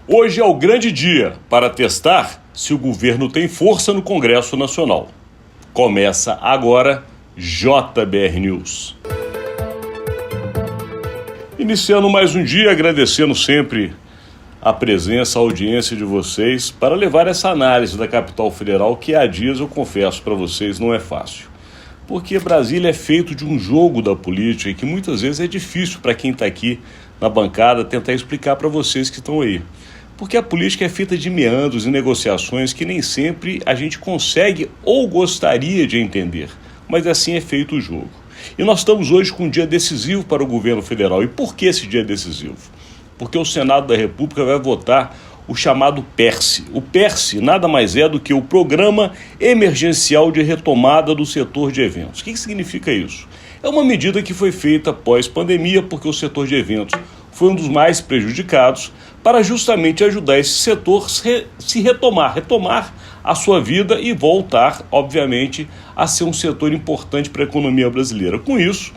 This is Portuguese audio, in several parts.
Hoje é o grande dia para testar se o governo tem força no Congresso Nacional. Começa agora JBR News. Iniciando mais um dia, agradecendo sempre a presença, a audiência de vocês para levar essa análise da capital federal que há dias, eu confesso para vocês, não é fácil. Porque Brasília é feito de um jogo da política e que muitas vezes é difícil para quem está aqui na bancada tentar explicar para vocês que estão aí. Porque a política é feita de meandros e negociações que nem sempre a gente consegue ou gostaria de entender, mas assim é feito o jogo. E nós estamos hoje com um dia decisivo para o governo federal. E por que esse dia é decisivo? Porque o Senado da República vai votar o chamado PERSE. O PERSE nada mais é do que o Programa Emergencial de Retomada do Setor de Eventos. O que significa isso? É uma medida que foi feita pós-pandemia porque o setor de eventos foi um dos mais prejudicados para justamente ajudar esse setor a retomar a sua vida e voltar, obviamente, a ser um setor importante para a economia brasileira. Com isso,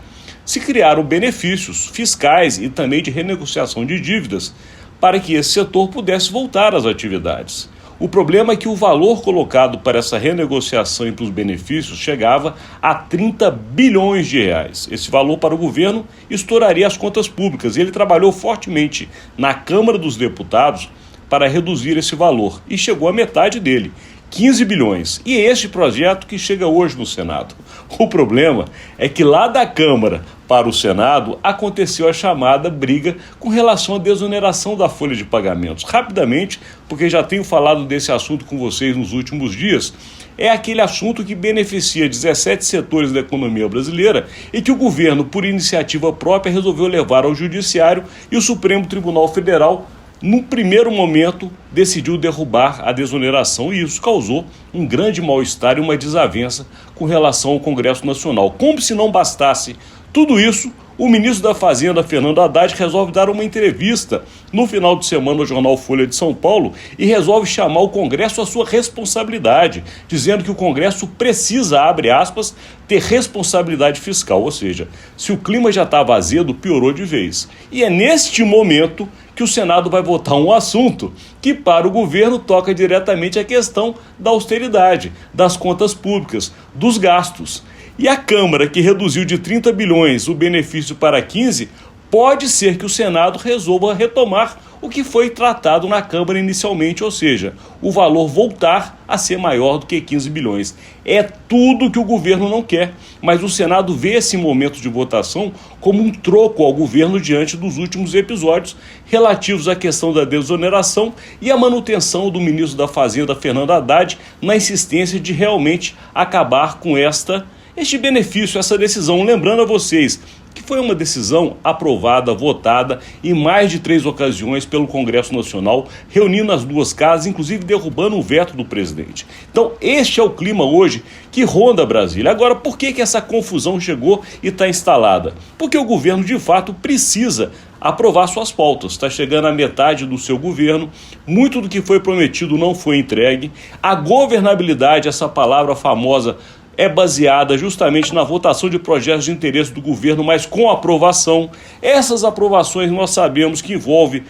se criaram benefícios fiscais e também de renegociação de dívidas para que esse setor pudesse voltar às atividades. O problema é que o valor colocado para essa renegociação e para os benefícios chegava a 30 bilhões de reais. Esse valor para o governo estouraria as contas públicas e ele trabalhou fortemente na Câmara dos Deputados para reduzir esse valor e chegou à metade dele, 15 bilhões. E é este projeto que chega hoje no Senado. O problema é que lá da Câmara para o Senado aconteceu a chamada briga com relação à desoneração da folha de pagamentos. Rapidamente, porque já tenho falado desse assunto com vocês nos últimos dias, é aquele assunto que beneficia 17 setores da economia brasileira e que o governo, por iniciativa própria, resolveu levar ao Judiciário e o Supremo Tribunal Federal, num primeiro momento, decidiu derrubar a desoneração e isso causou um grande mal-estar e uma desavença com relação ao Congresso Nacional. Como se não bastasse tudo isso, o ministro da Fazenda, Fernando Haddad, resolve dar uma entrevista no final de semana no jornal Folha de São Paulo e resolve chamar o Congresso à sua responsabilidade, dizendo que o Congresso precisa, abre aspas, ter responsabilidade fiscal, ou seja, se o clima já estava azedo, piorou de vez. E é neste momento que o Senado vai votar um assunto que para o governo toca diretamente a questão da austeridade, das contas públicas, dos gastos. E a Câmara, que reduziu de 30 bilhões o benefício para 15, pode ser que o Senado resolva retomar o que foi tratado na Câmara inicialmente, ou seja, o valor voltar a ser maior do que 15 bilhões. É tudo que o governo não quer, mas o Senado vê esse momento de votação como um troco ao governo diante dos últimos episódios relativos à questão da desoneração e à manutenção do ministro da Fazenda, Fernando Haddad, na insistência de realmente acabar com este benefício, essa decisão. Lembrando a vocês que foi uma decisão aprovada, votada em mais de 3 ocasiões pelo Congresso Nacional, reunindo as duas casas, inclusive derrubando o veto do presidente. Então, este é o clima hoje que ronda Brasília. Agora, por que essa confusão chegou e está instalada? Porque o governo, de fato, precisa aprovar suas pautas. Está chegando à metade do seu governo, muito do que foi prometido não foi entregue. A governabilidade, essa palavra famosa, é baseada justamente na votação de projetos de interesse do governo, mas com aprovação. Essas aprovações nós sabemos que envolvem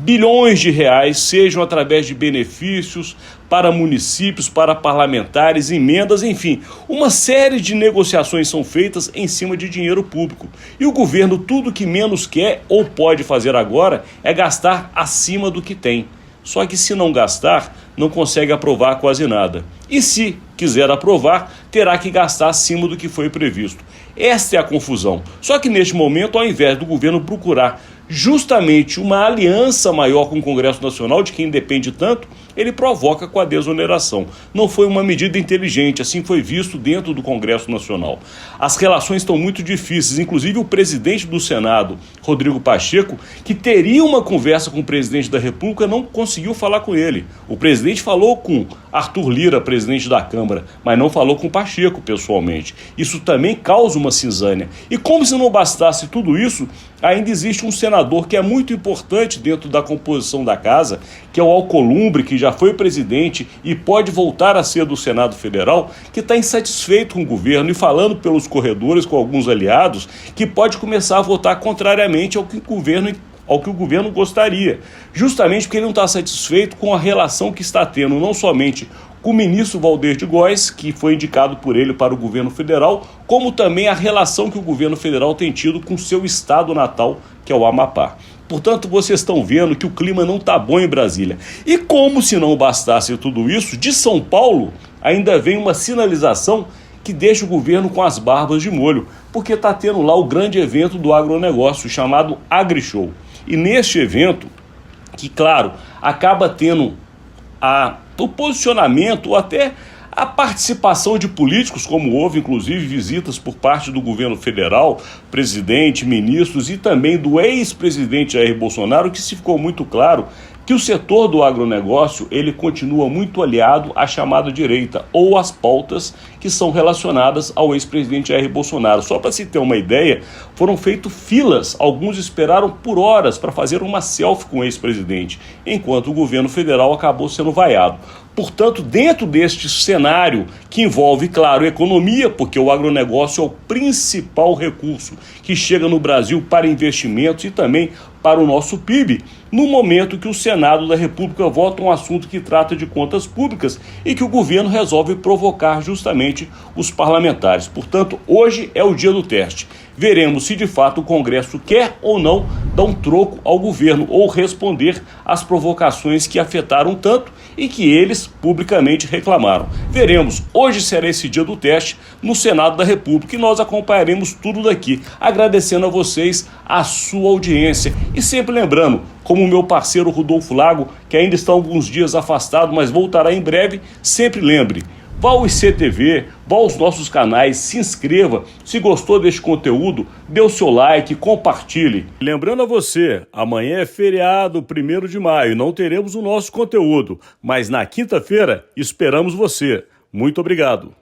bilhões de reais, sejam através de benefícios para municípios, para parlamentares, emendas, enfim. Uma série de negociações são feitas em cima de dinheiro público. E o governo, tudo que menos quer ou pode fazer agora é gastar acima do que tem. Só que se não gastar, não consegue aprovar quase nada. E se quiser aprovar, terá que gastar acima do que foi previsto. Esta é a confusão. Só que neste momento, ao invés do governo procurar justamente uma aliança maior com o Congresso Nacional, de quem depende tanto, ele provoca com a desoneração. Não foi uma medida inteligente, assim foi visto dentro do Congresso Nacional. As relações estão muito difíceis, inclusive o presidente do Senado, Rodrigo Pacheco, que teria uma conversa com o presidente da República, não conseguiu falar com ele. O presidente falou com Arthur Lira, presidente da Câmara, mas não falou com Pacheco pessoalmente. Isso também causa uma cisânia. E como se não bastasse tudo isso, ainda existe um senador que é muito importante dentro da composição da casa, que é o Alcolumbre, que já foi presidente e pode voltar a ser do Senado Federal, que está insatisfeito com o governo e falando pelos corredores com alguns aliados, que pode começar a votar contrariamente ao que o governo ao que o governo gostaria, justamente porque ele não está satisfeito com a relação que está tendo não somente com o ministro Valdir de Góes, que foi indicado por ele para o governo federal, como também a relação que o governo federal tem tido com seu estado natal, que é o Amapá. Portanto, vocês estão vendo que o clima não está bom em Brasília. E como se não bastasse tudo isso, de São Paulo ainda vem uma sinalização que deixa o governo com as barbas de molho, porque está tendo lá o grande evento do agronegócio, chamado AgriShow. E neste evento, que claro, acaba tendo o posicionamento ou até a participação de políticos, como houve inclusive visitas por parte do governo federal, presidente, ministros e também do ex-presidente Jair Bolsonaro, que se ficou muito claro que o setor do agronegócio ele continua muito aliado à chamada direita ou às pautas que são relacionadas ao ex-presidente Jair Bolsonaro. Só para se ter uma ideia, foram feitas filas, alguns esperaram por horas para fazer uma selfie com o ex-presidente, enquanto o governo federal acabou sendo vaiado. Portanto, dentro deste cenário que envolve, claro, economia, porque o agronegócio é o principal recurso que chega no Brasil para investimentos e também para o nosso PIB, no momento que o Senado da República vota um assunto que trata de contas públicas e que o governo resolve provocar justamente os parlamentares. Portanto, hoje é o dia do teste. Veremos se de fato o Congresso quer ou não dar um troco ao governo ou responder às provocações que afetaram tanto e que eles publicamente reclamaram. Veremos, hoje será esse dia do teste no Senado da República e nós acompanharemos tudo daqui, agradecendo a vocês a sua audiência e sempre lembrando, como o meu parceiro Rodolfo Lago, que ainda está alguns dias afastado, mas voltará em breve, sempre lembre, vá ao ICTV, vá aos nossos canais, se inscreva, se gostou deste conteúdo, dê o seu like, compartilhe. Lembrando a você, amanhã é feriado, 1º de maio, não teremos o nosso conteúdo, mas na quinta-feira esperamos você. Muito obrigado.